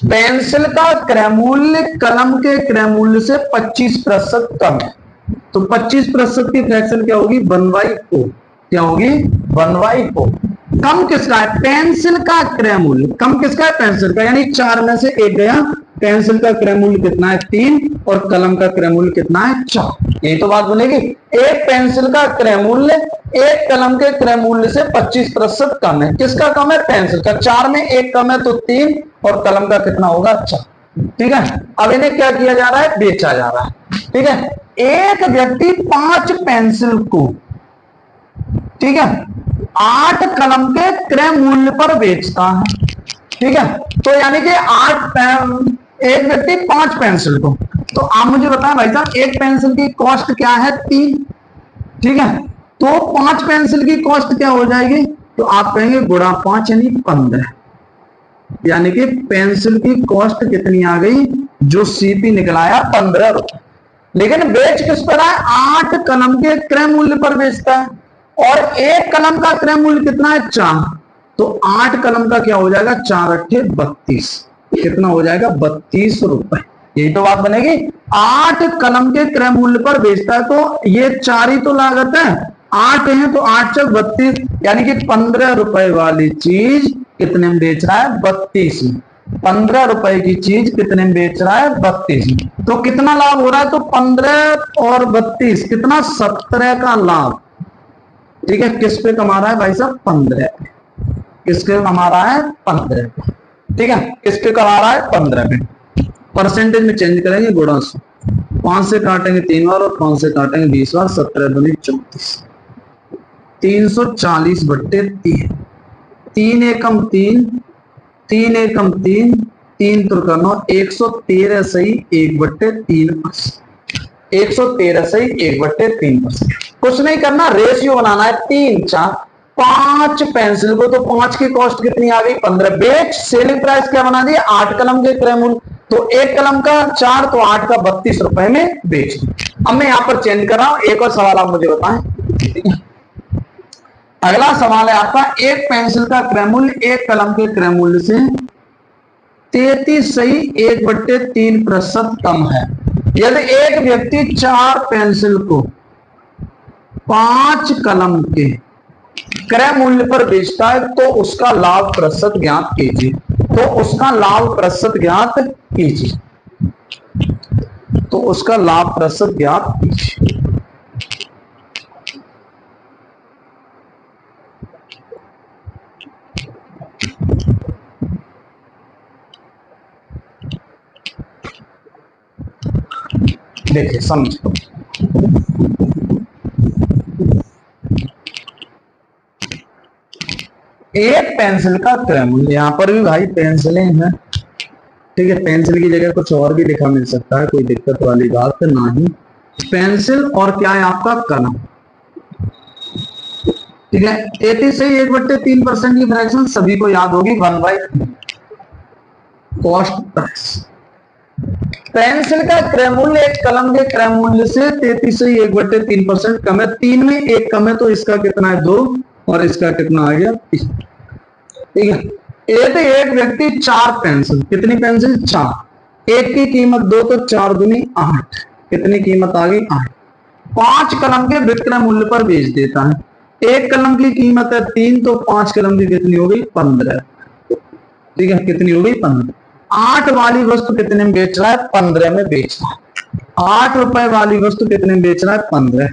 पेंसिल का क्रय मूल्य कलम के क्रय मूल्य से 25% कम है, तो 25% की फ्रैक्शन क्या होगी 1/4, क्या होगी 1/4। कम किसका है, पेंसिल का क्रय मूल्य, कम किसका है पेंसिल का, यानी 4 में से 1 गया, पेंसिल का क्रय मूल्य कितना है 3, और कलम का क्रय मूल्य कितना है 4, यही तो बात बनेगी। एक पेंसिल का क्रय मूल्य एक कलम के क्रय मूल्य से 25% कम है, किसका कम है पेंसिल का, 4 में 1 कम है तो 3, और कलम का कितना होगा 4, ठीक है। अब इन्हें क्या किया जा रहा है, बेचा जा रहा है, ठीक है। एक व्यक्ति 5 पेंसिल को, ठीक है, 8 कलम के क्रय मूल्य पर बेचता है, ठीक है। तो यानी कि एक व्यक्ति 5 पेंसिल को, तो आप मुझे बताएं भाई साहब, एक पेंसिल की कॉस्ट क्या है 3, ठीक है, तो 5 पेंसिल की कॉस्ट क्या हो जाएगी, तो आप कहेंगे गुणा 5 यानी 15, यानी कि पेंसिल की कॉस्ट कितनी आ गई, जो सीपी निकलाया 15 रुपए, लेकिन बेच किस पर है, 8 कलम के क्रय मूल्य पर बेचता है, और एक कलम का क्रय मूल्य कितना है 4, तो 8 कलम का क्या हो जाएगा 4 8 32, कितना हो जाएगा 32 रुपए, यही तो बात बनेगी। 8 कलम के क्रय मूल्य पर बेचता है, तो ये 4 ही तो लागत है, 8 है तो 8 चौक 32, यानी कि 15 रुपए वाली चीज कितने में बेच रहा है 32 में, 15 रुपए की चीज कितने में बेच रहा है 32 में, तो कितना लाभ हो रहा है, तो 15 और 32 कितना 17 का लाभ, ठीक है। किस पे कमा रहा है भाई साहब 15, किसके कमा रहा है 15, ठीक है, किसके कमा रहा है 15 पे। परसेंटेज में चेंज करेंगे गुणा से, 5 से काटेंगे 3 बार और 5 से काटेंगे 20 बार, 17 दूनी 34, 340/3, 3 एकम 3, 3 एकम 3, 3 त्रिका 9, 113 सही 1/3%। 113 सही 1/3%। कुछ नहीं करना, रेशियो बनाना है 3 4 5 पेंसिल को, तो 5 की कॉस्ट कितनी आ गई 15। बेच सेलिंग प्राइस क्या बना दिया 8 कलम के क्रय मूल्य, तो 1 कलम का 4 तो 8 का 32 रुपए में बेच। अब मैं यहां पर चेंज कर रहा हूं, एक और सवाल आप मुझे बताएं। अगला सवाल है आपका, एक पेंसिल का क्रय मूल्य 1 कलम के क्रय मूल्य से 33 सही 1/3% कम है। यदि एक व्यक्ति 4 पेंसिल को 5 कलम के क्रय मूल्य पर बेचता है तो उसका लाभ प्रतिशत ज्ञात कीजिए। तो उसका लाभ प्रतिशत ज्ञात कीजिए। तो उसका लाभ प्रतिशत ज्ञात कीजिए। देखिए समझो, एक पेंसिल का क्रय मूल्य, यहां पर भी भाई पेंसिलें हैं, ठीक है, पेंसिल की जगह कुछ और भी लिखा मिल सकता है, कोई दिक्कत वाली बात नहीं। पेंसिल और क्या है आपका कलम, ठीक है। 33 से 1/3% की फ्रैक्शन सभी को याद होगी, 1/3 कॉस्ट प्राइस। पेंसिल का क्रय मूल्य एक कलम के क्रय मूल्य से 33 से 1/3% कम है। 3 में 1 कम है, तो इसका कितना है 2 और इसका कितना आ गया 3, ठीक है। एक व्यक्ति 4 पेंसिल, कितनी पेंसिल 4, एक की कीमत 2 तो 4 दूनी 8, कितनी कीमत आ गई 8, 5 कलम के विक्रय मूल्य पर बेच देता है। एक कलम की कीमत है 3 तो 5 कलम की कितनी हो गई 15, ठीक है, कितनी हो गई 15। 8 वाली वस्तु कितने में बेच रहा है 15 में बेच रहा है। 8 रुपए वाली वस्तु कितने में बेच रहा है 15,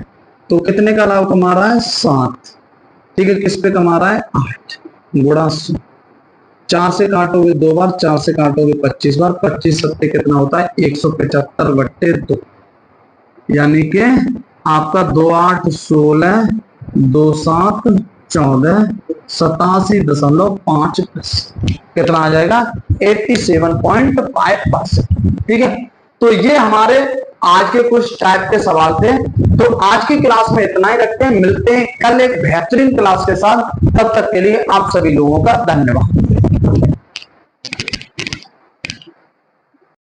तो कितने का लाभ कमा रहा है 7, ठीक है। किस पे कमा रहा है 8 गुणा 100, 4 से काटोगे 2 बार, 4 से काटोगे 25 बार, 25 सत्ते कितना होता है 175/2, यानी कि आपका 2 8 16 2 7 14 87.5, कितना आ जाएगा 87.5%, ठीक है। तो ये हमारे आज के कुछ टाइप के सवाल थे। तो आज की क्लास में इतना ही रखते हैं, मिलते हैं कल एक बेहतरीन क्लास के साथ। तब तक के लिए आप सभी लोगों का धन्यवाद।